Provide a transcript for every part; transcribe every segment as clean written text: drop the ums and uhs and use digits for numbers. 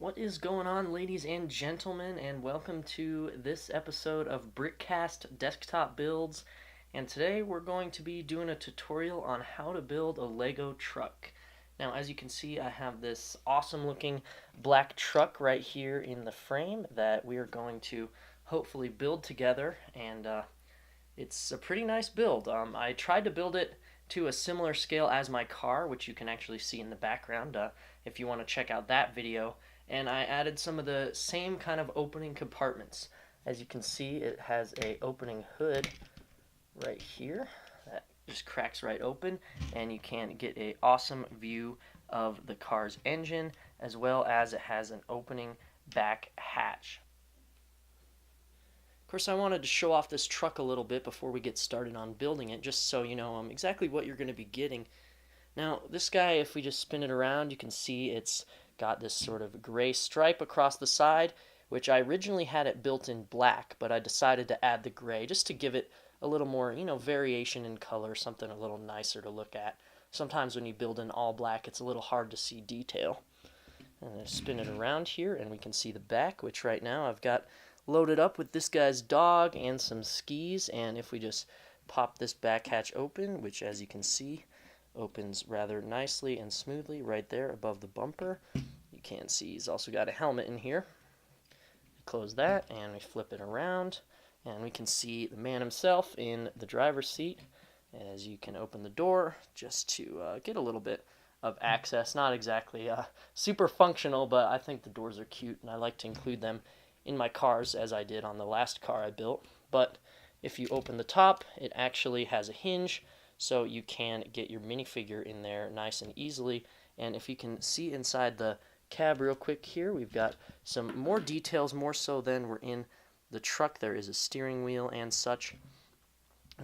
What is going on, ladies and gentlemen, and welcome to this episode of BRICkast Desktop Builds. And today we're going to be doing a tutorial on how to build a Lego truck. Now, as you can see, I have this awesome looking black truck right here in the frame that we are going to hopefully build together, and it's a pretty nice build. I tried to build it to a similar scale as my car, which you can actually see in the background if you want to check out that video. And I added some of the same kind of opening compartments. As you can see, it has a opening hood right here that just cracks right open, and you can get a awesome view of the car's engine, as well as it has an opening back hatch. Of course, I wanted to show off this truck a little bit before we get started on building it, just so you know exactly what you're going to be getting. Now, this guy, if we just spin it around, you can see it's got this sort of gray stripe across the side, which I originally had it built in black, but I decided to add the gray just to give it a little more, variation in color, something a little nicer to look at. Sometimes when you build in all black, it's a little hard to see detail. And I spin it around here, and we can see the back, which right now I've got loaded up with this guy's dog and some skis. And if we just pop this back hatch open, which as you can see opens rather nicely and smoothly right there above the bumper. You can see he's also got a helmet in here. Close that and we flip it around, and we can see the man himself in the driver's seat. As you can open the door just to get a little bit of access. Not exactly super functional, but I think the doors are cute and I like to include them in my cars as I did on the last car I built. But if you open the top, it actually has a hinge, so you can get your minifigure in there nice and easily. And if you can see inside the cab real quick here, we've got some more details, more so than were in the truck. There is a steering wheel and such,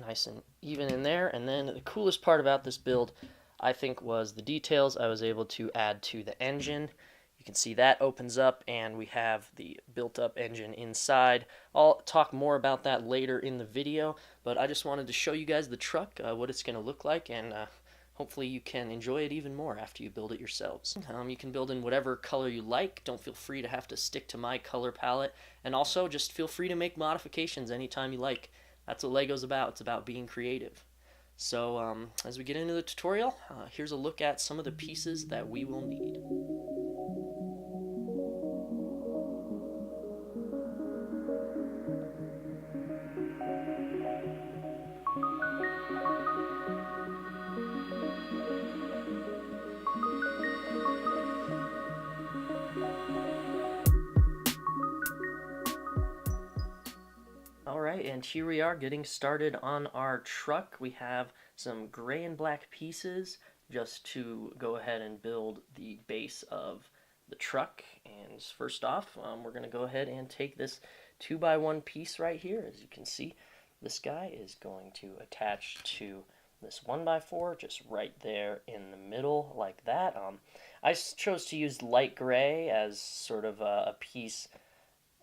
nice and even in there. And then the coolest part about this build, I think, was the details I was able to add to the engine. You can see that opens up, and we have the built-up engine inside. I'll talk more about that later in the video, but I just wanted to show you guys the truck, what it's going to look like, and hopefully you can enjoy it even more after you build it yourselves. You can build in whatever color you like. Don't feel free to have to stick to my color palette, and also just feel free to make modifications anytime you like. That's what Lego's about. It's about being creative. So as we get into the tutorial, here's a look at some of the pieces that we will need. Alright, and here we are getting started on our truck. We have some gray and black pieces just to go ahead and build the base of the truck. And first off, we're going to go ahead and take this 2x1 piece right here. As you can see, this guy is going to attach to this 1x4 just right there in the middle like that. I chose to use light gray as sort of a piece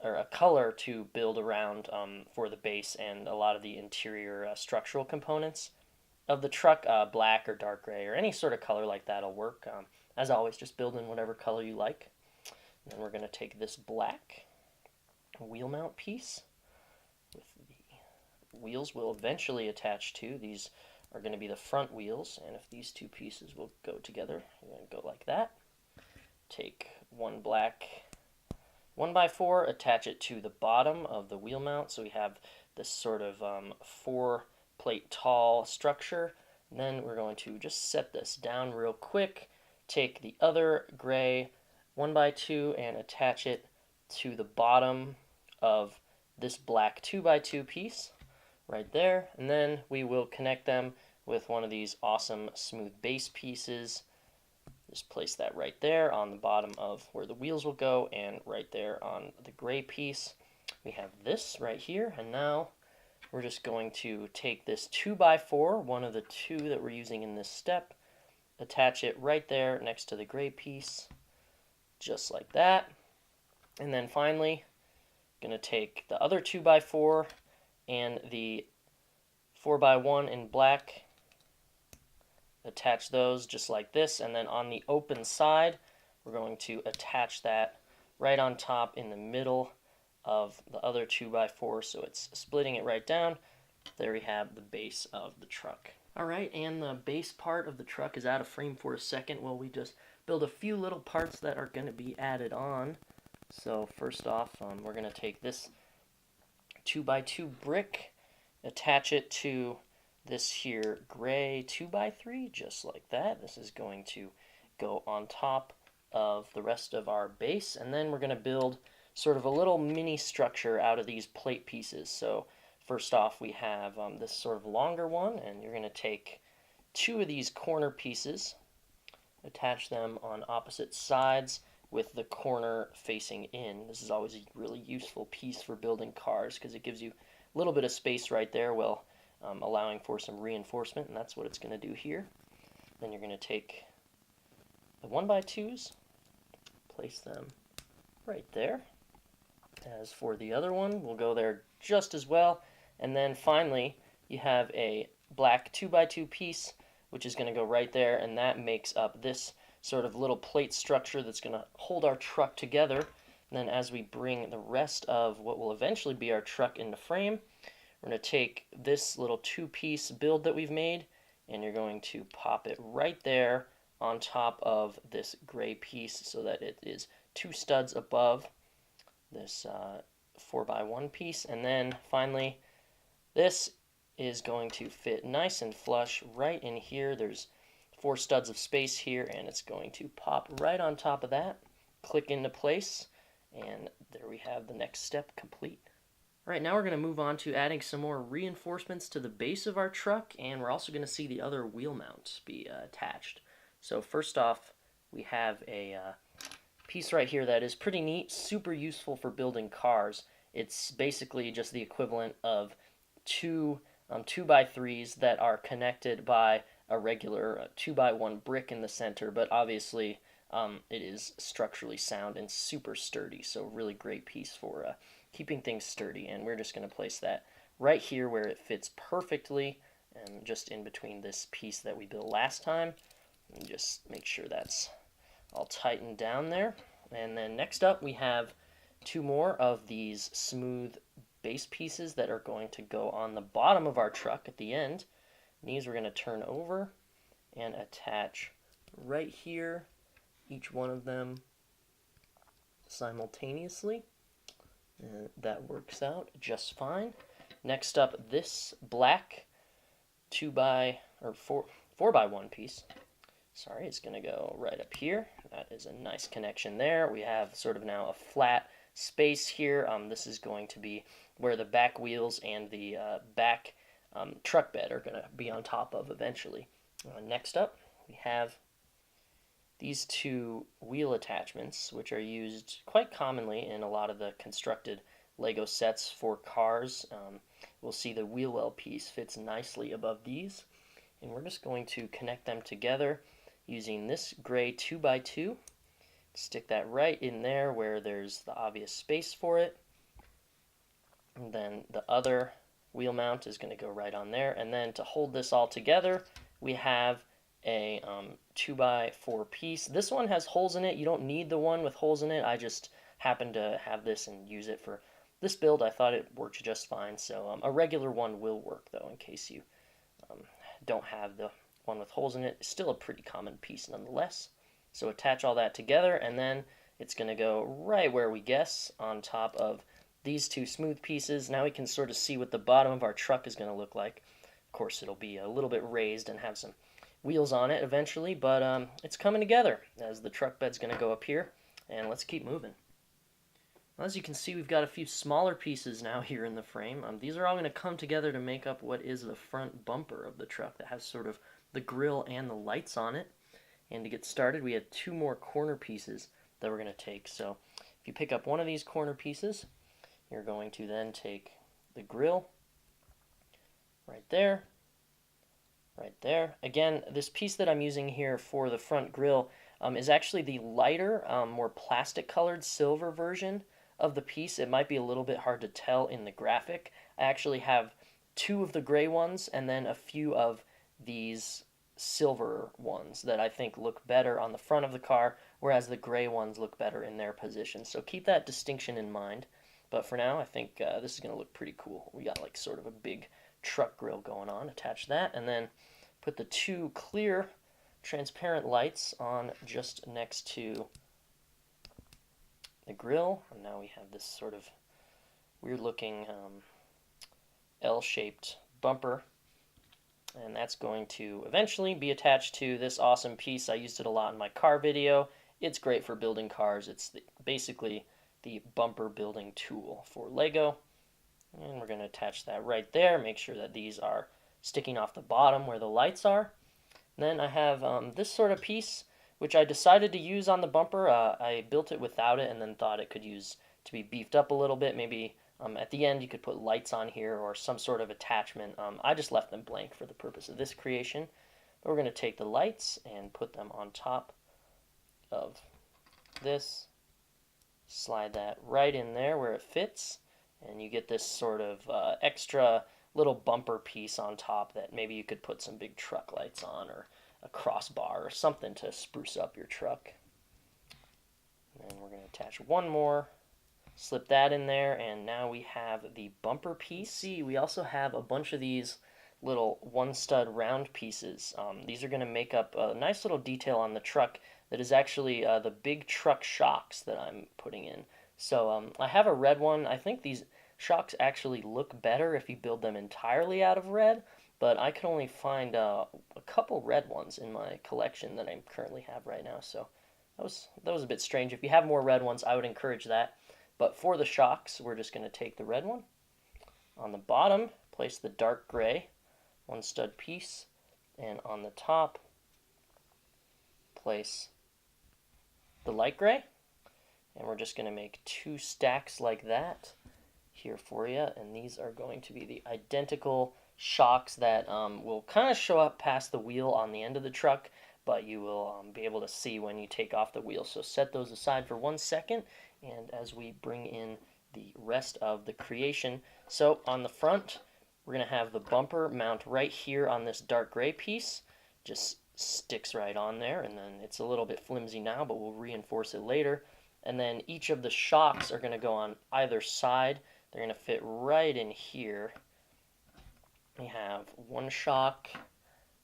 or a color to build around for the base and a lot of the interior structural components of the truck. Black or dark gray or any sort of color like that will work. As always, just build in whatever color you like. And then we're going to take this black wheel mount piece with the wheels will eventually attach to. These are going to be the front wheels, and if these two pieces will go together, you're going to go like that. Take one black 1x4, attach it to the bottom of the wheel mount, so we have this sort of 4-plate tall structure. And then we're going to just set this down real quick, take the other gray 1x2 and attach it to the bottom of this black 2x2 piece right there, and then we will connect them with one of these awesome smooth base pieces. Just place that right there on the bottom of where the wheels will go, and right there on the gray piece. We have this right here, and now we're just going to take this 2x4, one of the two that we're using in this step, attach it right there next to the gray piece, just like that. And then finally, going to take the other 2x4 and the 4x1 in black, attach those just like this, and then on the open side we're going to attach that right on top in the middle of the other 2x4, so it's splitting it right down. There we have the base of the truck. Alright, and the base part of the truck is out of frame for a second. Well, we just build a few little parts that are going to be added on. So first off, we're going to take this 2x2 brick, attach it to this here gray 2x3, just like that. This is going to go on top of the rest of our base, and then we're going to build sort of a little mini structure out of these plate pieces. So first off, we have this sort of longer one, and you're going to take two of these corner pieces, attach them on opposite sides with the corner facing in. This is always a really useful piece for building cars because it gives you a little bit of space right there while allowing for some reinforcement, and that's what it's going to do here. Then you're going to take the 1x2s, place them right there. As for the other one, we'll go there just as well. And then finally, you have a black 2x2 piece, which is going to go right there, and that makes up this sort of little plate structure that's going to hold our truck together. And then as we bring the rest of what will eventually be our truck into frame, we're going to take this little two-piece build that we've made, and you're going to pop it right there on top of this gray piece so that it is two studs above this 4x1 piece. And then finally, this is going to fit nice and flush right in here. There's 4 studs of space here, and it's going to pop right on top of that, click into place, and there we have the next step complete. All right, now we're going to move on to adding some more reinforcements to the base of our truck, and we're also going to see the other wheel mount be attached. So first off, we have a piece right here that is pretty neat, super useful for building cars. It's basically just the equivalent of two 2x3s that are connected by a regular 2x1 brick in the center, but obviously it is structurally sound and super sturdy, so really great piece for keeping things sturdy. And we're just going to place that right here where it fits perfectly, and just in between this piece that we built last time, and just make sure that's all tightened down there. And then next up, we have 2 more of these smooth base pieces that are going to go on the bottom of our truck at the end. And these we're going to turn over and attach right here, each one of them simultaneously. And that works out just fine. Next up, this black 4x1 piece. Sorry, it's going to go right up here. That is a nice connection there. We have sort of now a flat space here. This is going to be where the back wheels and the back truck bed are going to be on top of eventually. Next up, we have these 2 wheel attachments, which are used quite commonly in a lot of the constructed Lego sets for cars. We'll see the wheel well piece fits nicely above these, and we're just going to connect them together using this gray 2x2. Stick that right in there where there's the obvious space for it. And then the other wheel mount is going to go right on there. And then to hold this all together, we have a 2x4 piece. This one has holes in it. You don't need the one with holes in it. I just happen to have this and use it for this build. I thought it worked just fine. So a regular one will work, though, in case you don't have the one with holes in it. It's still a pretty common piece nonetheless. So attach all that together, and then it's going to go right where we guess, on top of these 2 smooth pieces. Now we can sort of see what the bottom of our truck is going to look like. Of course, it'll be a little bit raised and have some wheels on it eventually, but it's coming together as the truck bed's going to go up here, and let's keep moving. Well, as you can see, we've got a few smaller pieces now here in the frame. These are all going to come together to make up what is the front bumper of the truck that has sort of the grill and the lights on it. And to get started, we have 2 more corner pieces that we're going to take. So if you pick up one of these corner pieces, you're going to then take the grill right there, right there. Again, this piece that I'm using here for the front grill is actually the lighter, more plastic-colored silver version of the piece. It might be a little bit hard to tell in the graphic. I actually have 2 of the gray ones and then a few of these silver ones that I think look better on the front of the car. whereas the gray ones look better in their position. So keep that distinction in mind. But for now, I think this is going to look pretty cool. We got like sort of a big truck grill going on. Attach that, and then put the two clear transparent lights on just next to the grill. And now we have this sort of weird looking L-shaped bumper, and that's going to eventually be attached to this awesome piece. I used it a lot in my car video. It's great for building cars. It's basically the bumper building tool for Lego, and we're going to attach that right there. Make sure that these are sticking off the bottom where the lights are. And then I have this sort of piece, which I decided to use on the bumper. I built it without it and then thought it could use to be beefed up a little bit. Maybe at the end you could put lights on here or some sort of attachment. I just left them blank for the purpose of this creation. But we're going to take the lights and put them on top of this. Slide that right in there where it fits, and you get this sort of extra little bumper piece on top that maybe you could put some big truck lights on, or a crossbar or something to spruce up your truck. And then we're going to attach one more, slip that in there, and now we have the bumper piece. See, we also have a bunch of these little one stud round pieces. These are going to make up a nice little detail on the truck that is actually the big truck shocks that I'm putting in. So I have a red one. I think these shocks actually look better if you build them entirely out of red, but I could only find a couple red ones in my collection that I currently have right now. So that was a bit strange. If you have more red ones, I would encourage that. But for the shocks, we're just going to take the red one. On the bottom, place the dark gray one stud piece, and on the top, place the light gray, and we're just going to make two stacks like that here for you, and these are going to be the identical shocks that will kind of show up past the wheel on the end of the truck, but you will be able to see when you take off the wheel. So set those aside for 1 second, and as we bring in the rest of the creation, so on the front, we're going to have the bumper mount right here on this dark gray piece. Just sticks right on there, and then it's a little bit flimsy now, but we'll reinforce it later. And then each of the shocks are going to go on either side. They're going to fit right in here. We have one shock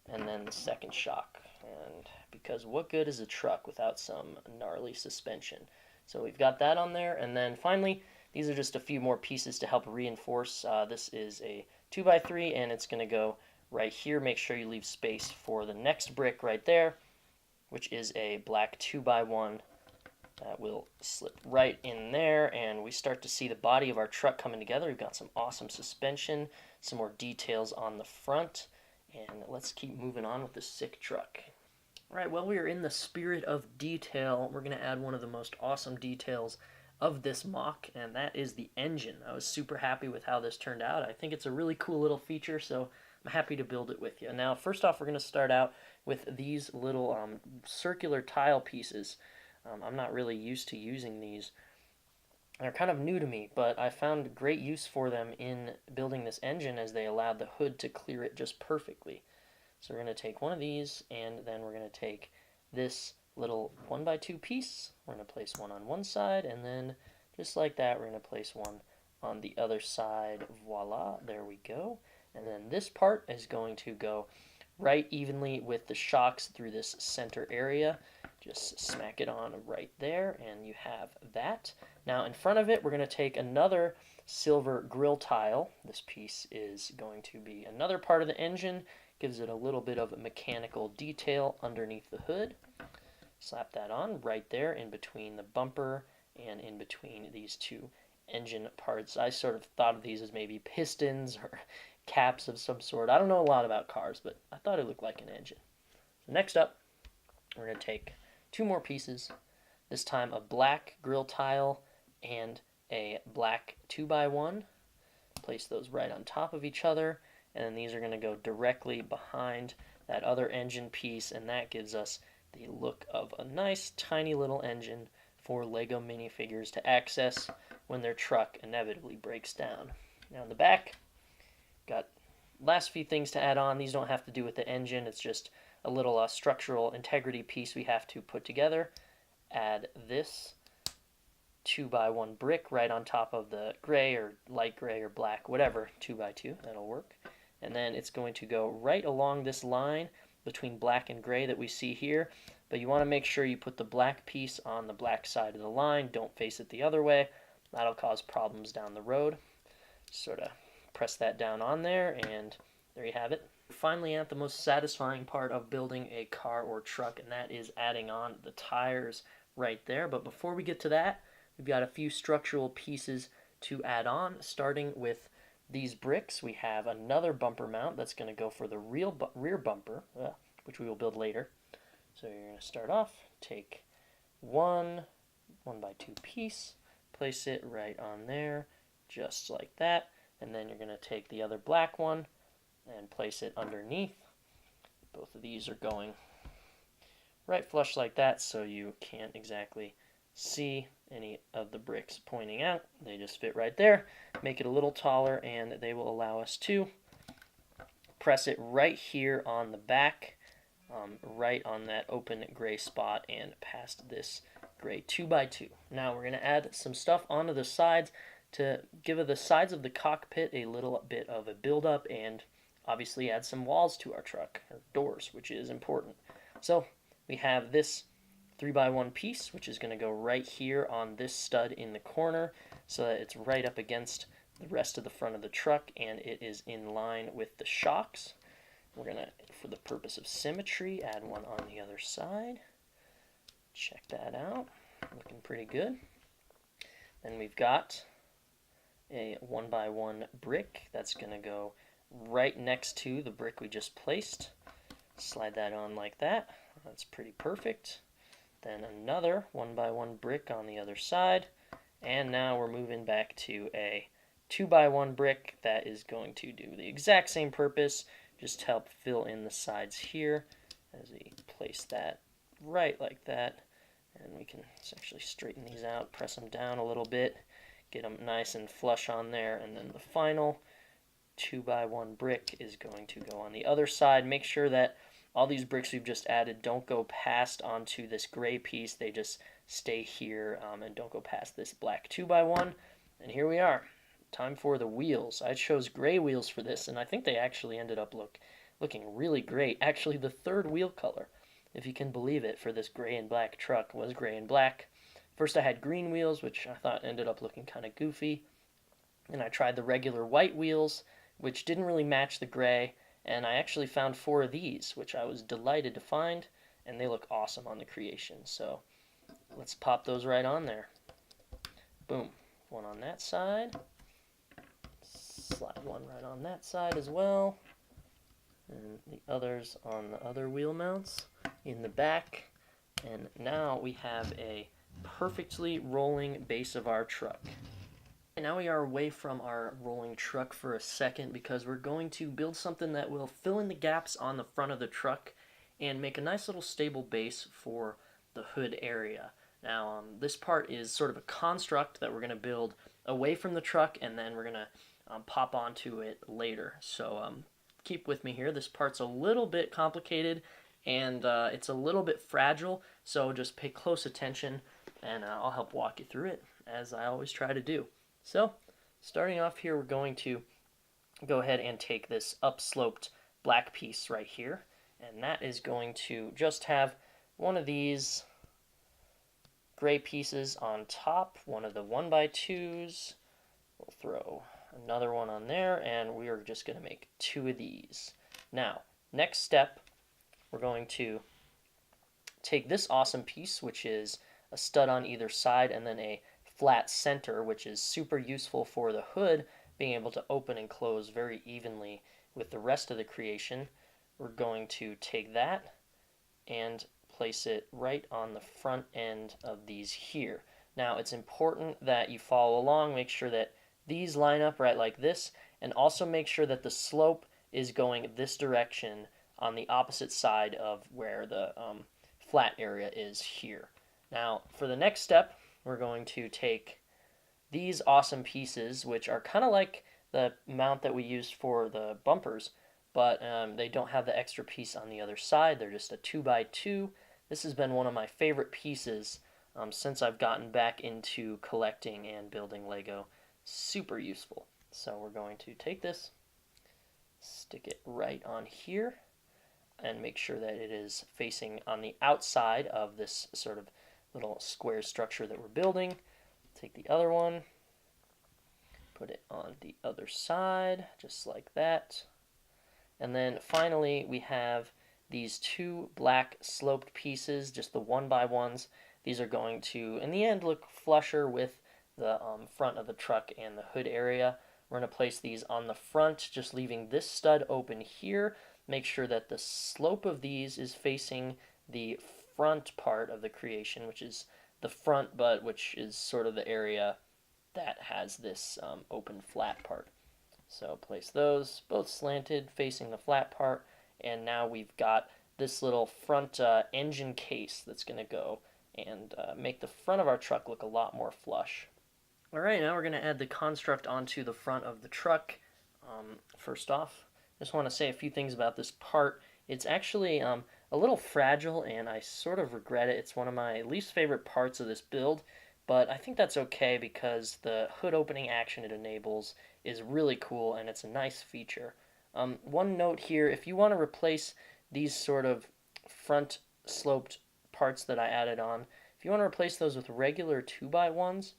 and then the second shock, and because what good is a truck without some gnarly suspension? So we've got that on there, and then finally these are just a few more pieces to help reinforce. This is a 2x3, and it's going to go right here. Make sure you leave space for the next brick right there, which is a black 2x1 that will slip right in there, and we start to see the body of our truck coming together. We've got some awesome suspension, some more details on the front, and let's keep moving on with this sick truck. All right, well, we are in the spirit of detail. We're going to add one of the most awesome details of this mock, and that is the engine. I was super happy with how this turned out. I think it's a really cool little feature, so I'm happy to build it with you. Now, first off, we're going to start out with these little circular tile pieces. I'm not really used to using these. They're kind of new to me, but I found great use for them in building this engine as they allowed the hood to clear it just perfectly. So we're going to take one of these, and then we're going to take this little 1x2 piece. We're going to place one on one side, and then just like that, we're going to place one on the other side. Voila, there we go. And then this part is going to go right evenly with the shocks through this center area. Just smack it on right there, and you have that. Now in front of it, we're going to take another silver grill tile. This piece is going to be another part of the engine. Gives it a little bit of mechanical detail underneath the hood. Slap that on right there in between the bumper and in between these two engine parts. I sort of thought of these as maybe pistons or caps of some sort. I don't know a lot about cars, but I thought it looked like an engine. So next up, we're going to take two more pieces, this time a black grill tile and a black 2x1. Place those right on top of each other, and then these are going to go directly behind that other engine piece, and that gives us the look of a nice tiny little engine for Lego minifigures to access when their truck inevitably breaks down. Now in the back, got last few things to add on. These don't have to do with the engine. It's just a little structural integrity piece we have to put together. add this 2x1 brick right on top of the gray or light gray or black, whatever, 2x2, that'll work. And then it's going to go right along this line between black and gray that we see here. But you want to make sure you put the black piece on the black side of the line. Don't face it the other way. That'll cause problems down the road. Sort of press that down on there, and there you have it. Finally, at the most satisfying part of building a car or truck, and that is adding on the tires right there. But before we get to that, we've got a few structural pieces to add on, starting with these bricks. We have another bumper mount that's going to go for the rear bumper, which we will build later. So you're going to start off, take one 1x2 piece, place it right on there, just like that, and then you're going to take the other black one and place it underneath. Both of these are going right flush like that, so you can't exactly see any of the bricks pointing out. They just fit right there. Make it a little taller, and they will allow us to press it right here on the back, right on that open gray spot, and past this gray 2x2. Now we're going to add some stuff onto the sides to give the sides of the cockpit a little bit of a build-up, and obviously add some walls to our truck, or doors, which is important. So we have this 3x1 piece, which is going to go right here on this stud in the corner, so that it's right up against the rest of the front of the truck, and it is in line with the shocks. We're going to, for the purpose of symmetry, add one on the other side. Check that out. Looking pretty good. Then we've got a 1x1 brick that's going to go right next to the brick we just placed. Slide that on like that. That's pretty perfect. Then another 1x1 brick on the other side. And now we're moving back to a 2x1 brick that is going to do the exact same purpose, just help fill in the sides here as we place that right like that. And we can actually straighten these out, press them down a little bit, get them nice and flush on there. And then the final 2x1 brick is going to go on the other side. Make sure that all these bricks we've just added don't go past onto this gray piece. They just stay here and don't go past this black 2x1. And here we are. Time for the wheels. I chose gray wheels for this, and I think they actually ended up looking really great. Actually, the third wheel color, if you can believe it, for this gray and black truck was gray and black. First I had green wheels, which I thought ended up looking kind of goofy. And I tried the regular white wheels, which didn't really match the gray. And I actually found 4 of these, which I was delighted to find, and they look awesome on the Creation. So let's pop those right on there. Boom. One on that side. Slide one right on that side as well. And the others on the other wheel mounts in the back. And now we have a perfectly rolling base of our truck. And now we are away from our rolling truck for a second, because we're going to build something that will fill in the gaps on the front of the truck and make a nice little stable base for the hood area. Now this part is sort of a construct that we're going to build away from the truck, and then we're going to pop onto it later. So keep with me here. This part's a little bit complicated, and it's a little bit fragile, so just pay close attention, and I'll help walk you through it, as I always try to do. So, starting off here, we're going to go ahead and take this upsloped black piece right here, and that is going to just have one of these gray pieces on top, one of the 1x2s. We'll throw another one on there, and we are just going to make 2 of these. Now, next step, we're going to take this awesome piece, which is a stud on either side, and then a flat center, which is super useful for the hood being able to open and close very evenly with the rest of the Creation. We're going to take that and place it right on the front end of these here. Now, it's important that you follow along, make sure that these line up right like this, and also make sure that the slope is going this direction on the opposite side of where the flat area is here. Now, for the next step, we're going to take these awesome pieces, which are kind of like the mount that we used for the bumpers, but they don't have the extra piece on the other side. They're just a 2x2. This has been one of my favorite pieces since I've gotten back into collecting and building Lego. Super useful. So we're going to take this, stick it right on here, and make sure that it is facing on the outside of this sort of little square structure that we're building. Take the other one, put it on the other side, just like that. And then finally we have these two black sloped pieces, just the 1x1s. These are going to, in the end, look flusher with the front of the truck and the hood area. We're going to place these on the front, just leaving this stud open here. Make sure that the slope of these is facing the front part of the creation, which is the front butt, which is sort of the area that has this open flat part. So place those both slanted facing the flat part, and now we've got this little front engine case that's going to go and make the front of our truck look a lot more flush. Alright, now we're going to add the construct onto the front of the truck. First off, just want to say a few things about this part. It's actually a little fragile, and I sort of regret it. It's one of my least favorite parts of this build, but I think that's okay because the hood opening action it enables is really cool, and it's a nice feature. One note here, if you want to replace these sort of front sloped parts that I added on, if you want to replace those with regular 2x1s,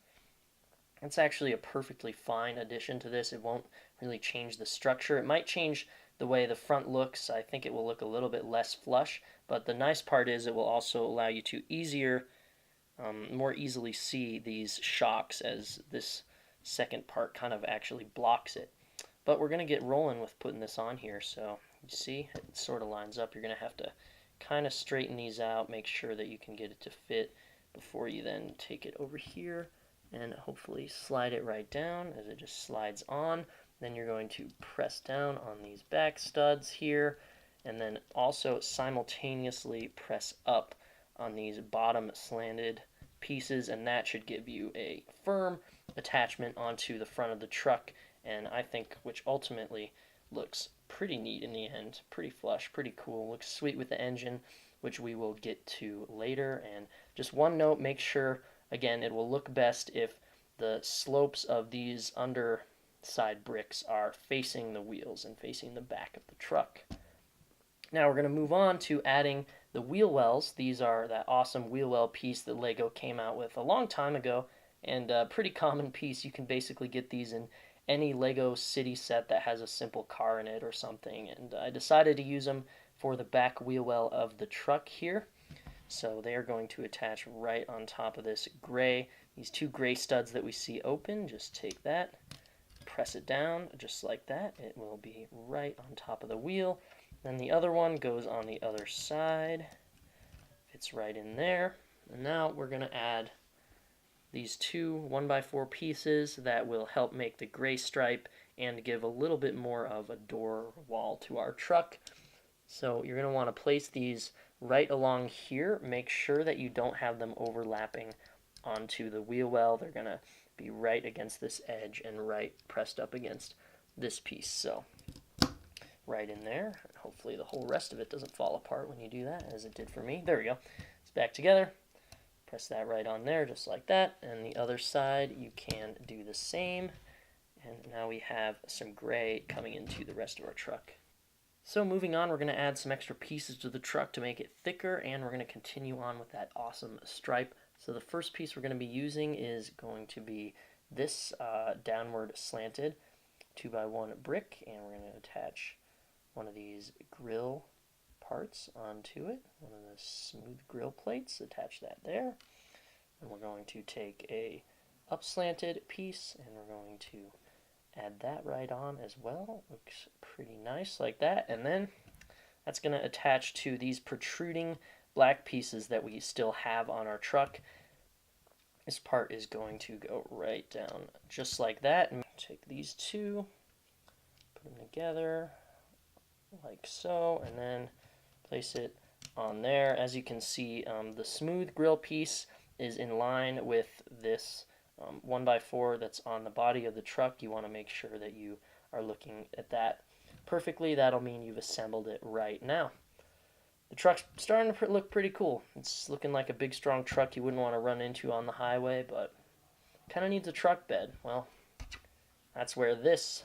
it's actually a perfectly fine addition to this. It won't really change the structure. It might change the way the front looks. I think it will look a little bit less flush, but the nice part is it will also allow you to more easily see these shocks, as this second part kind of actually blocks it. But we're going to get rolling with putting this on here. So you see, it sort of lines up. You're going to have to kind of straighten these out, make sure that you can get it to fit before you then take it over here and hopefully slide it right down as it just slides on. Then you're going to press down on these back studs here, and then also simultaneously press up on these bottom slanted pieces, and that should give you a firm attachment onto the front of the truck, and I think which ultimately looks pretty neat in the end, pretty flush, pretty cool, looks sweet with the engine, which we will get to later. And just one note, make sure, again, it will look best if the slopes of these underside bricks are facing the wheels and facing the back of the truck. Now we're going to move on to adding the wheel wells. These are that awesome wheel well piece that Lego came out with a long time ago, and a pretty common piece. You can basically get these in any Lego city set that has a simple car in it or something, and I decided to use them for the back wheel well of the truck here. So they are going to attach right on top of this gray, these two gray studs that we see open. Just take that, press it down just like that. It will be right on top of the wheel. Then the other one goes on the other side, fits right in there. And now we're going to add these two 1x4 pieces that will help make the gray stripe and give a little bit more of a door wall to our truck. So you're going to want to place these right along here. Make sure that you don't have them overlapping onto the wheel well. They're going to be right against this edge and right pressed up against this piece. So right in there. Hopefully the whole rest of it doesn't fall apart when you do that, as it did for me. There we go. It's back together. Press that right on there, just like that. And the other side, you can do the same. And now we have some gray coming into the rest of our truck. So moving on, we're going to add some extra pieces to the truck to make it thicker, and we're going to continue on with that awesome stripe. So the first piece we're going to be using is going to be this downward slanted 2x1 brick, and we're going to attach one of these grill parts onto it, one of the smooth grill plates, attach that there. And we're going to take a up slanted piece, and we're going to add that right on as well. Looks pretty nice like that. And then that's going to attach to these protruding black pieces that we still have on our truck. This part is going to go right down just like that. And take these two, put them together like so, and then place it on there. As you can see, the smooth grill piece is in line with this 1x4 that's on the body of the truck. You want to make sure that you are looking at that perfectly. That'll mean you've assembled it right. Now the truck's starting to look pretty cool. It's looking like a big, strong truck you wouldn't want to run into on the highway, but kind of needs a truck bed. Well, that's where this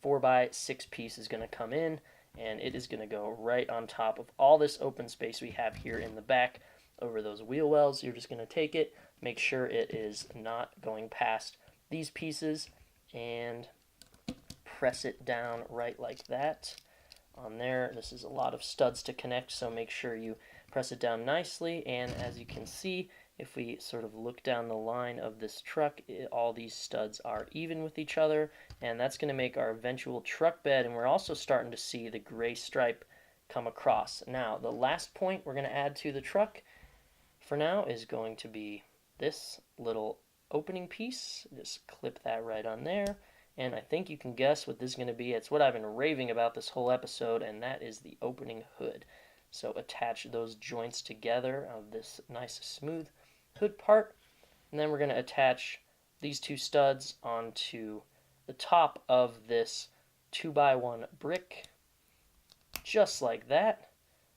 4x6 piece is going to come in, and it is going to go right on top of all this open space we have here in the back over those wheel wells. You're just going to take it, make sure it is not going past these pieces, and press it down right like that on there. This is a lot of studs to connect, so make sure you press it down nicely. And as you can see, if we sort of look down the line of this truck, all these studs are even with each other, and that's going to make our eventual truck bed. And we're also starting to see the gray stripe come across. Now, the last point we're going to add to the truck for now is going to be this little opening piece. Just clip that right on there. And I think you can guess what this is going to be. It's what I've been raving about this whole episode, and that is the opening hood. So attach those joints together of this nice smooth hood part, and then we're going to attach these two studs onto the top of this 2x1 brick, just like that.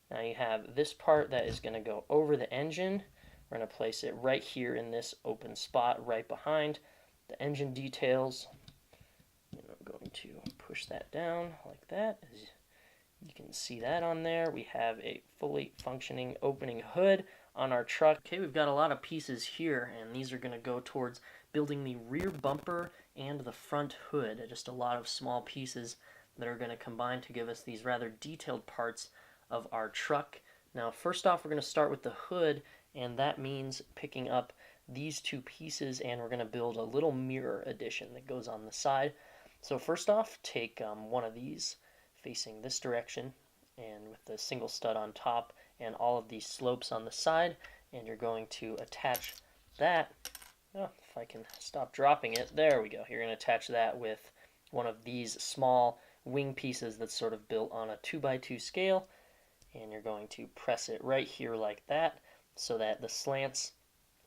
Now you have this part that is going to go over the engine. We're going to place it right here in this open spot right behind the engine details. And I'm going to push that down like that. As you can see that on there. We have a fully functioning opening hood on our truck. Okay, we've got a lot of pieces here, and these are going to go towards building the rear bumper and the front hood. Just a lot of small pieces that are going to combine to give us these rather detailed parts of our truck. Now, first off, we're going to start with the hood, and that means picking up these two pieces, and we're going to build a little mirror addition that goes on the side. So first off, take one of these facing this direction, and with the single stud on top and all of these slopes on the side, and you're going to attach that. Oh, if I can stop dropping it, there we go. You're going to attach that with one of these small wing pieces that's sort of built on a 2x2 scale, and you're going to press it right here like that so that the slants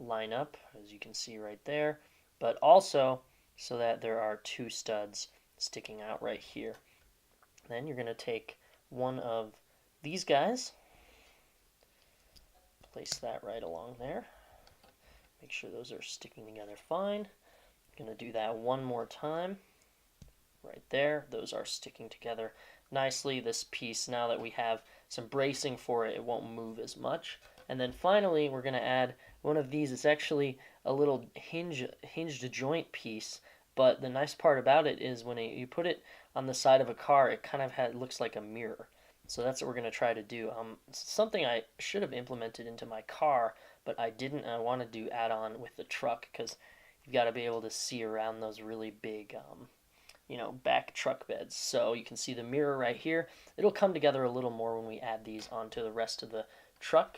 line up, as you can see right there, but also so that there are two studs sticking out right here. Then you're going to take one of these guys, place that right along there, make sure those are sticking together fine. Going to do that one more time right there. Those are sticking together nicely. This piece, now that we have some bracing for it, it won't move as much. And then finally, we're going to add one of these. It's actually a little hinged joint piece, but the nice part about it is when you put it on the side of a car, it kind of looks like a mirror. So that's what we're going to try to do. Something I should have implemented into my car, but I didn't. I wanted to add on with the truck because you've got to be able to see around those really big back truck beds. So you can see the mirror right here. It'll come together a little more when we add these onto the rest of the truck.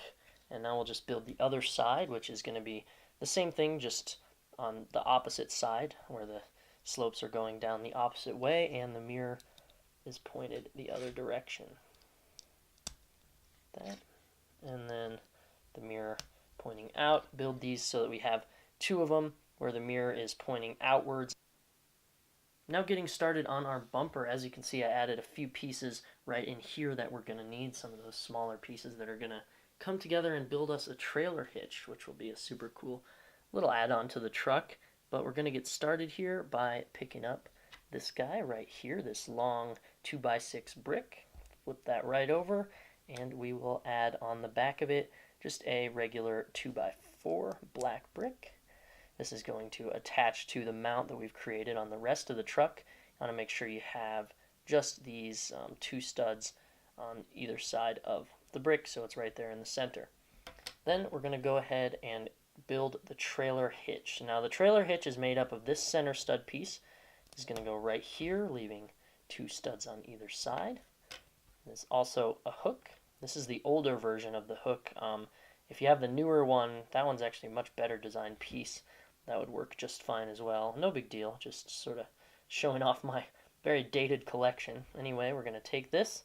And now we'll just build the other side, which is going to be the same thing, just on the opposite side, where the slopes are going down the opposite way, and the mirror is pointed the other direction. That. And then the mirror pointing out. Build these so that we have two of them, where the mirror is pointing outwards. Now getting started on our bumper. As you can see, I added a few pieces right in here that we're going to need, some of those smaller pieces that are going to come together and build us a trailer hitch, which will be a super cool little add-on to the truck. But we're going to get started here by picking up this guy right here, this long 2x6 brick. Flip that right over, and we will add on the back of it just a regular 2x4 black brick. This is going to attach to the mount that we've created on the rest of the truck. You want to make sure you have just these two studs on either side of the brick, so it's right there in the center. Then we're going to go ahead and build the trailer hitch. Now the trailer hitch is made up of this center stud piece. It's going to go right here, leaving two studs on either side. There's also a hook. This is the older version of the hook. If you have the newer one, that one's actually a much better designed piece. That would work just fine as well. No big deal, just sort of showing off my very dated collection. Anyway, we're going to take this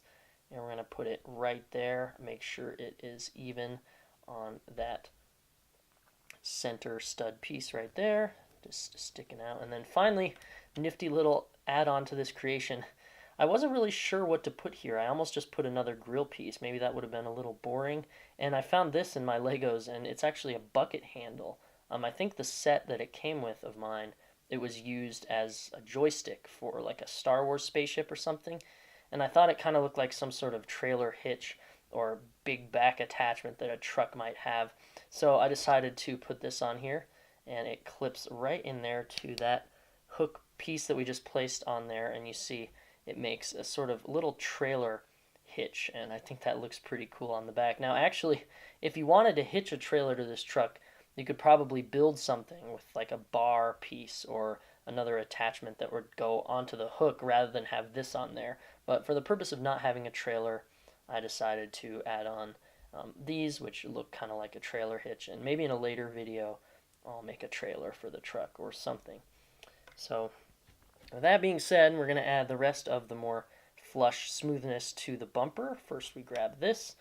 and we're going to put it right there. Make sure it is even on that center stud piece right there, just sticking out. And then finally, nifty little add-on to this creation. I wasn't really sure what to put here. I almost just put another grill piece. Maybe that would have been a little boring. And I found this in my Legos, and it's actually a bucket handle. I think the set that it came with of mine, it was used as a joystick for like a Star Wars spaceship or something. And I thought it kind of looked like some sort of trailer hitch or big back attachment that a truck might have. So I decided to put this on here, and it clips right in there to that hook piece that we just placed on there, and you see it makes a sort of little trailer hitch, and I think that looks pretty cool on the back. Now actually, if you wanted to hitch a trailer to this truck, you could probably build something with like a bar piece or another attachment that would go onto the hook rather than have this on there. But for the purpose of not having a trailer, I decided to add on these, which look kind of like a trailer hitch, and maybe in a later video I'll make a trailer for the truck or something. So with that being said, we're going to add the rest of the more flush smoothness to the bumper. First we grab this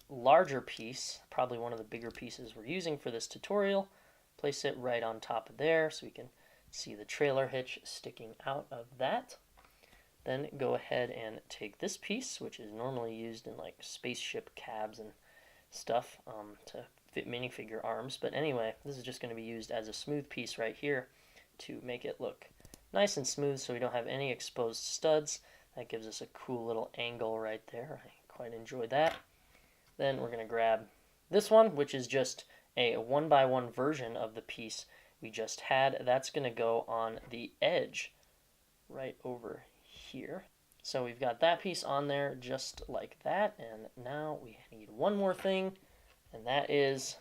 larger piece, probably one of the bigger pieces we're using for this tutorial, place it right on top of there so we can see the trailer hitch sticking out of that. Then go ahead and take this piece, which is normally used in like spaceship cabs and stuff to fit minifigure arms. But anyway, this is just going to be used as a smooth piece right here to make it look nice and smooth so we don't have any exposed studs. That gives us a cool little angle right there. I quite enjoy that. Then we're going to grab this one, which is just a 1x1 version of the piece we just had. That's going to go on the edge right over here. So we've got that piece on there just like that, and now we need one more thing, and that is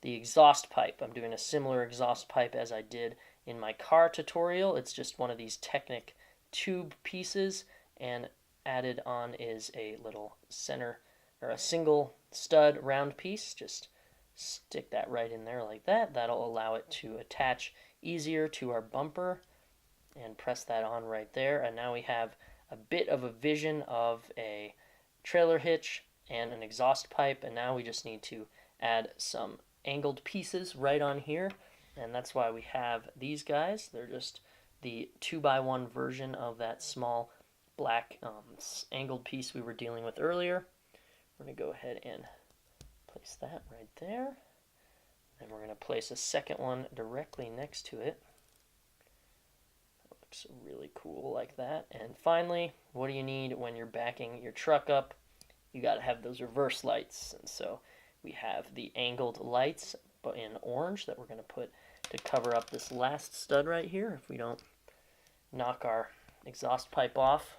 the exhaust pipe. I'm doing a similar exhaust pipe as I did in my car tutorial. It's just one of these Technic tube pieces, and added on is a little center or a single stud round piece. Just stick that right in there like that. That'll allow it to attach easier to our bumper, and press that on right there. And now we have a bit of a vision of a trailer hitch and an exhaust pipe, and now we just need to add some angled pieces right on here, and that's why we have these guys. They're just the 2x1 version of that small black angled piece we were dealing with earlier. We're going to go ahead and place that right there, and we're going to place a second one directly next to it. Looks really cool like that. And finally, what do you need when you're backing your truck up? You got to have those reverse lights, and so we have the angled lights but in orange that we're going to put to cover up this last stud right here if we don't knock our exhaust pipe off.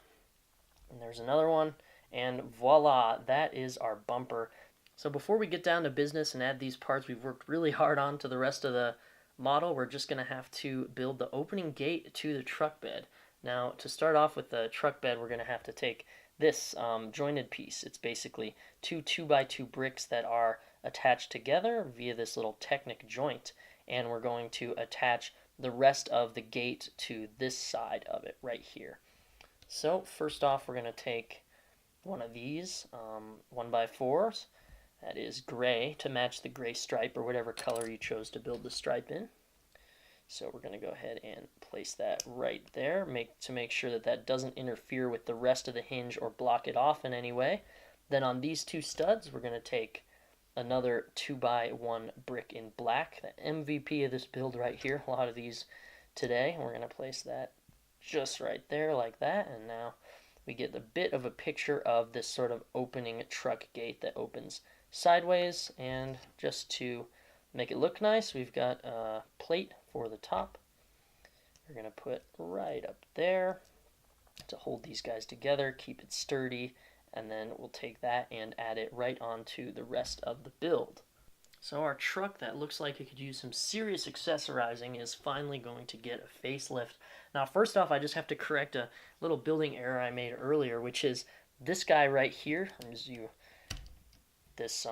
And there's another one, and voila, that is our bumper. So before we get down to business and add these parts we've worked really hard on to the rest of the model, we're just going to have to build the opening gate to the truck bed. Now, to start off with the truck bed, we're going to have to take this jointed piece. It's basically two 2x2 bricks that are attached together via this little Technic joint, and we're going to attach the rest of the gate to this side of it right here. So first off, we're going to take one of these 1x4s. That is gray to match the gray stripe or whatever color you chose to build the stripe in. So we're going to go ahead and place that right there to make sure that that doesn't interfere with the rest of the hinge or block it off in any way. Then on these two studs, we're going to take another 2x1 brick in black, the MVP of this build right here. A lot of these today. We're going to place that just right there like that, and now we get a bit of a picture of this sort of opening truck gate that opens sideways. And just to make it look nice, we've got a plate for the top. We're going to put right up there to hold these guys together, keep it sturdy, and then we'll take that and add it right onto the rest of the build. So our truck that looks like it could use some serious accessorizing is finally going to get a facelift. Now first off, I just have to correct a little building error I made earlier, which is this guy right here. This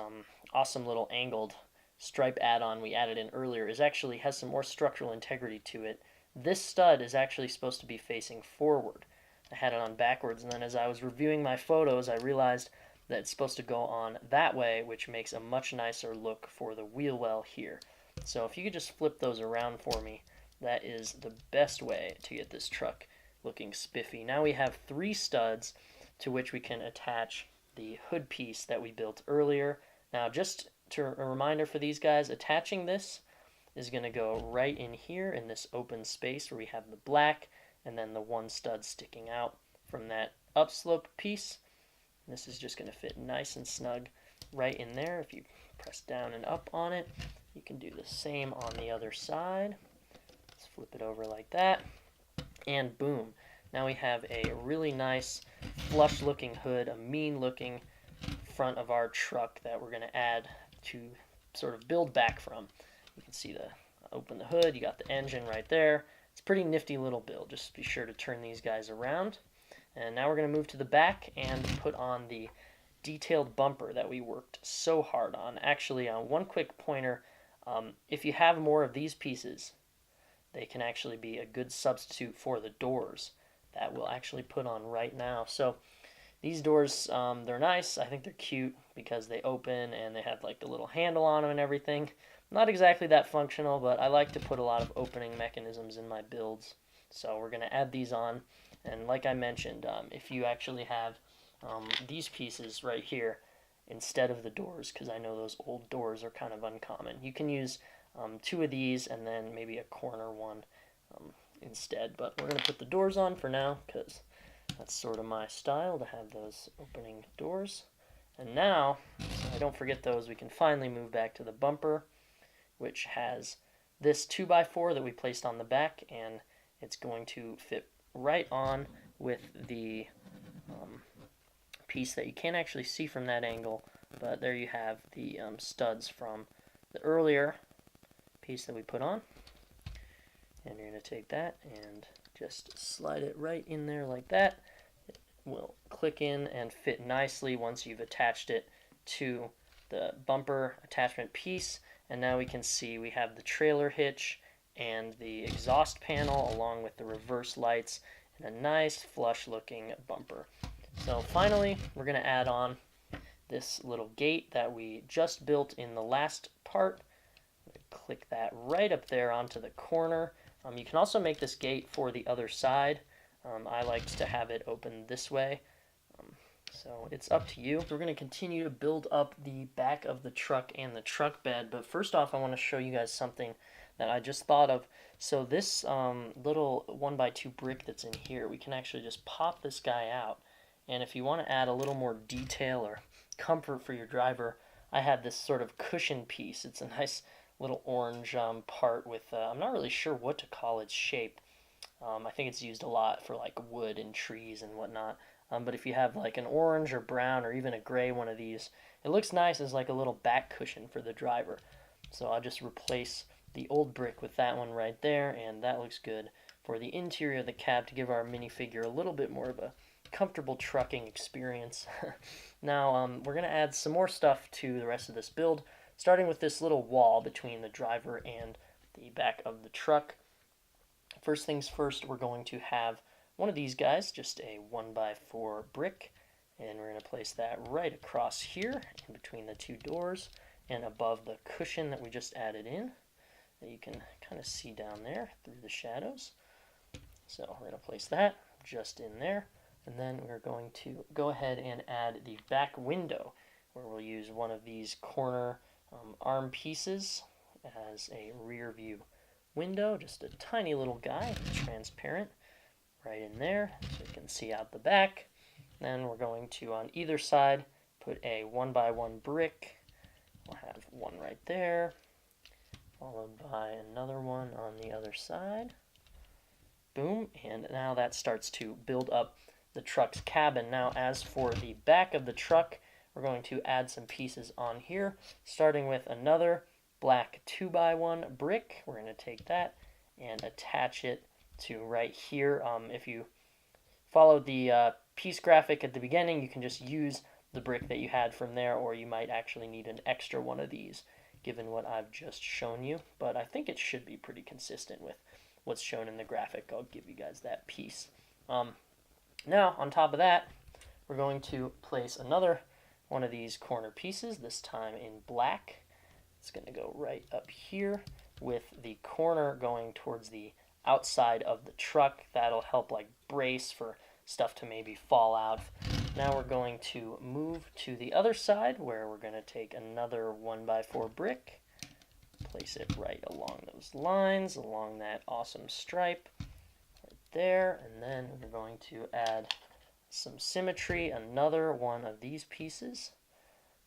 awesome little angled stripe add-on we added in earlier has some more structural integrity to it. This stud is actually supposed to be facing forward. I had it on backwards, and then as I was reviewing my photos, I realized that it's supposed to go on that way, which makes a much nicer look for the wheel well here. So if you could just flip those around for me, that is the best way to get this truck looking spiffy. Now we have 3 studs to which we can attach the hood piece that we built earlier. Now just a reminder for these guys, attaching this is going to go right in here in this open space where we have the black and then the 1 stud sticking out from that upslope piece. This is just going to fit nice and snug right in there. If you press down and up on it, you can do the same on the other side. Let's flip it over like that, and boom. Now we have a really nice flush looking hood, a mean looking front of our truck that we're going to add to sort of build back from. You can see open the hood, you got the engine right there. It's a pretty nifty little build. Just be sure to turn these guys around. And now we're going to move to the back and put on the detailed bumper that we worked so hard on. Actually, one quick pointer, if you have more of these pieces, they can actually be a good substitute for the doors that we'll actually put on right now. So these doors, they're nice. I think they're cute because they open and they have like the little handle on them and everything. Not exactly that functional, but I like to put a lot of opening mechanisms in my builds. So we're going to add these on. And like I mentioned, if you actually have these pieces right here instead of the doors, because I know those old doors are kind of uncommon, you can use 2 of these and then maybe a corner one instead. But we're going to put the doors on for now because that's sort of my style to have those opening doors. And now, so I don't forget those, we can finally move back to the bumper, which has this 2x4 that we placed on the back, and it's going to fit right on with the piece that you can't actually see from that angle, but there you have the studs from the earlier piece that we put on. And you're going to take that and just slide it right in there like that. It will click in and fit nicely once you've attached it to the bumper attachment piece. And now we can see we have the trailer hitch and the exhaust panel along with the reverse lights and a nice flush looking bumper. So finally, we're going to add on this little gate that we just built in the last part. Click that right up there onto the corner. You can also make this gate for the other side. I like to have it open this way. So it's up to you. We're going to continue to build up the back of the truck and the truck bed. But first off, I want to show you guys something that I just thought of. So this little 1x2 brick that's in here, we can actually just pop this guy out. And if you want to add a little more detail or comfort for your driver, I have this sort of cushion piece. It's a nice little orange part with, I'm not really sure what to call its shape. I think it's used a lot for like wood and trees and whatnot. But if you have like an orange or brown or even a gray one of these, it looks nice as like a little back cushion for the driver. So I'll just replace the old brick with that one right there, and that looks good for the interior of the cab to give our minifigure a little bit more of a comfortable trucking experience. Now we're going to add some more stuff to the rest of this build, starting with this little wall between the driver and the back of the truck. First things first, we're going to have one of these guys, just a 1x4 brick, and we're going to place that right across here in between the 2 doors and above the cushion that we just added in that you can kind of see down there through the shadows. So we're going to place that just in there, and then we're going to go ahead and add the back window, where we'll use one of these corner arm pieces as a rear view window, just a tiny little guy, transparent, right in there so you can see out the back. Then we're going to, on either side, put a 1x1 brick. We'll have one right there, followed by another one on the other side. Boom, and now that starts to build up the truck's cabin. Now as for the back of the truck, we're going to add some pieces on here, starting with another black 2x1 brick. We're going to take that and attach it to right here. If you followed the piece graphic at the beginning, you can just use the brick that you had from there, or you might actually need an extra one of these, given what I've just shown you. But I think it should be pretty consistent with what's shown in the graphic. I'll give you guys that piece. Now, on top of that, we're going to place another one of these corner pieces, this time in black. It's going to go right up here with the corner going towards the outside of the truck. That'll help like brace for stuff to maybe fall out. Now we're going to move to the other side where we're going to take another 1x4 brick, place it right along those lines, along that awesome stripe right there, and then we're going to add some symmetry, another one of these pieces,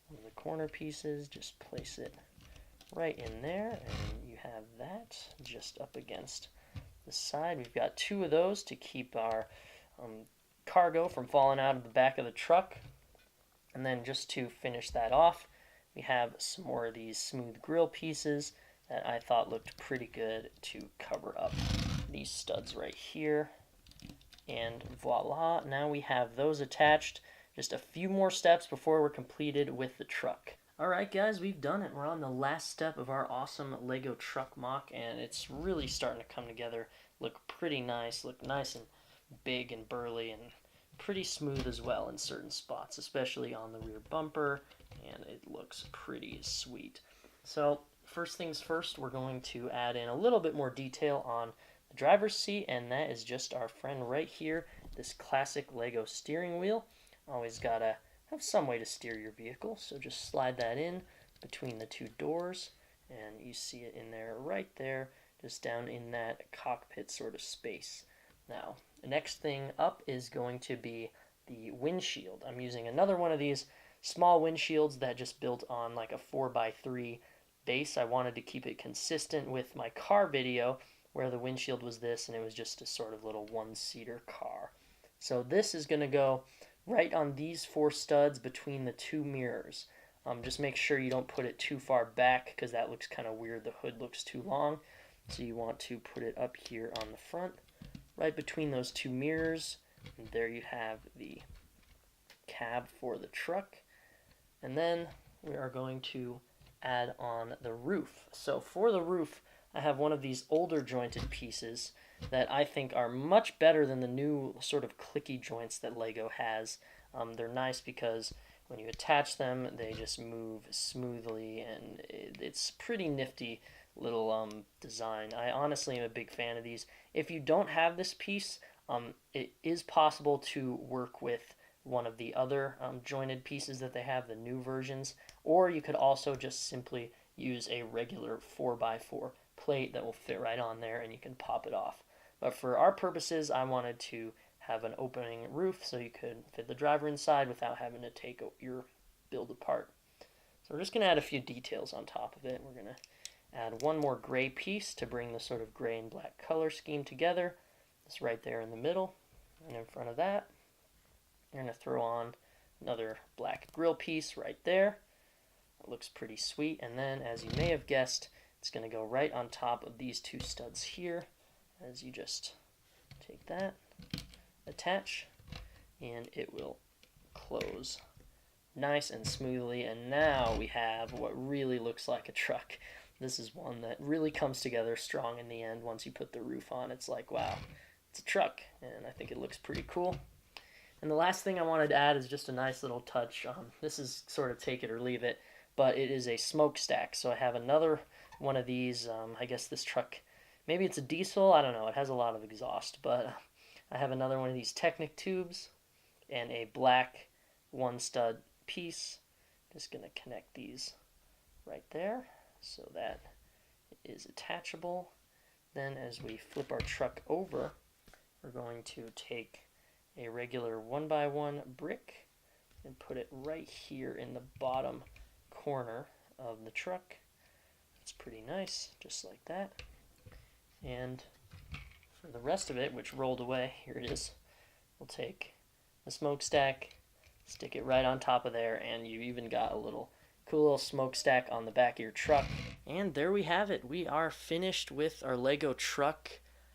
one of the corner pieces, just place it right in there, and you have that just up against the side. We've got two of those to keep our cargo from falling out of the back of the truck. And then just to finish that off, we have some more of these smooth grill pieces that I thought looked pretty good to cover up these studs right here. And voila, now we have those attached. Just a few more steps before we're completed with the truck. Alright guys, we've done it. We're on the last step of our awesome Lego truck mock, and it's really starting to come together. Look pretty nice, look nice and big and burly, and pretty smooth as well in certain spots, especially on the rear bumper, and it looks pretty sweet. So first things first, we're going to add in a little bit more detail on the driver's seat, and that is just our friend right here, this classic Lego steering wheel. Always gotta have some way to steer your vehicle, so just slide that in between the two doors, and you see it in there right there, just down in that cockpit sort of space. Now, the next thing up is going to be the windshield. I'm using another one of these small windshields that just built on like a 4x3 base. I wanted to keep it consistent with my car video where the windshield was this and it was just a sort of little one-seater car. So this is going to go right on these four studs between the two mirrors. Just make sure you don't put it too far back because that looks kind of weird. The hood looks too long. So you want to put it up here on the front, right between those two mirrors. And there you have the cab for the truck. And then we are going to add on the roof. So for the roof, I have one of these older jointed pieces that I think are much better than the new sort of clicky joints that Lego has. They're nice because when you attach them, they just move smoothly, and it's pretty nifty little design. I honestly am a big fan of these. If you don't have this piece, it is possible to work with one of the other jointed pieces that they have, the new versions, or you could also just simply use a regular 4x4 plate that will fit right on there and you can pop it off. But for our purposes, I wanted to have an opening roof so you could fit the driver inside without having to take your build apart. So we're just going to add a few details on top of it. We're going to add one more gray piece to bring the sort of gray and black color scheme together. It's right there in the middle. And in front of that, you're going to throw on another black grill piece right there. It looks pretty sweet. And then, as you may have guessed, it's going to go right on top of these two studs here. As you just take that, attach, and it will close nice and smoothly. And now we have what really looks like a truck. This is one that really comes together strong in the end. Once you put the roof on, it's like, wow, it's a truck, and I think it looks pretty cool. And the last thing I wanted to add is just a nice little touch. This is sort of take it or leave it, but it is a smokestack. So I have another one of these. I guess this truck, maybe it's a diesel, I don't know. It has a lot of exhaust, but I have another one of these Technic tubes and a black one stud piece. Just going to connect these right there so that it is attachable. Then as we flip our truck over, we're going to take a regular 1x1 brick and put it right here in the bottom corner of the truck. It's pretty nice, just like that. And for the rest of it, which rolled away, here it is, we'll take the smokestack, stick it right on top of there, and you even got a cool little smokestack on the back of your truck. And there we have it. We are finished with our Lego truck.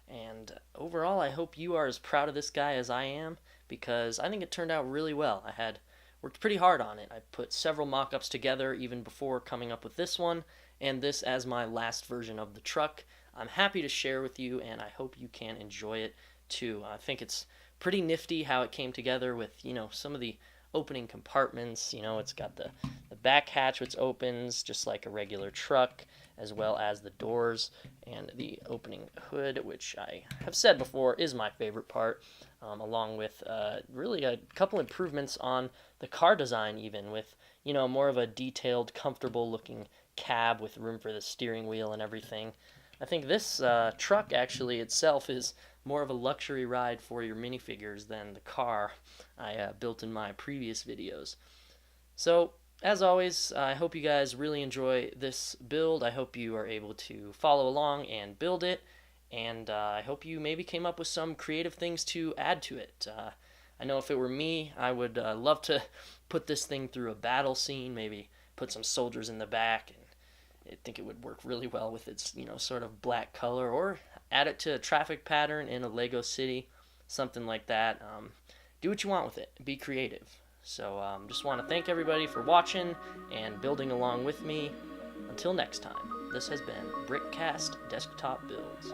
And overall, I hope you are as proud of this guy as I am, because I think it turned out really well. I had worked pretty hard on it. I put several mock-ups together even before coming up with this one, and this as my last version of the truck. I'm happy to share with you, and I hope you can enjoy it too. I think it's pretty nifty how it came together with, some of the opening compartments. It's got the back hatch which opens just like a regular truck, as well as the doors and the opening hood, which I have said before is my favorite part, along with really a couple improvements on the car design, even with, more of a detailed, comfortable looking cab with room for the steering wheel and everything. I think this truck actually itself is more of a luxury ride for your minifigures than the car I built in my previous videos. So, as always, I hope you guys really enjoy this build. I hope you are able to follow along and build it, and I hope you maybe came up with some creative things to add to it. I know if it were me, I would love to put this thing through a battle scene, maybe put some soldiers in the back, and I think it would work really well with its, sort of black color, or add it to a traffic pattern in a Lego city, something like that. Do what you want with it. Be creative. So just want to thank everybody for watching and building along with me. Until next time, this has been BRICkast Desktop Builds.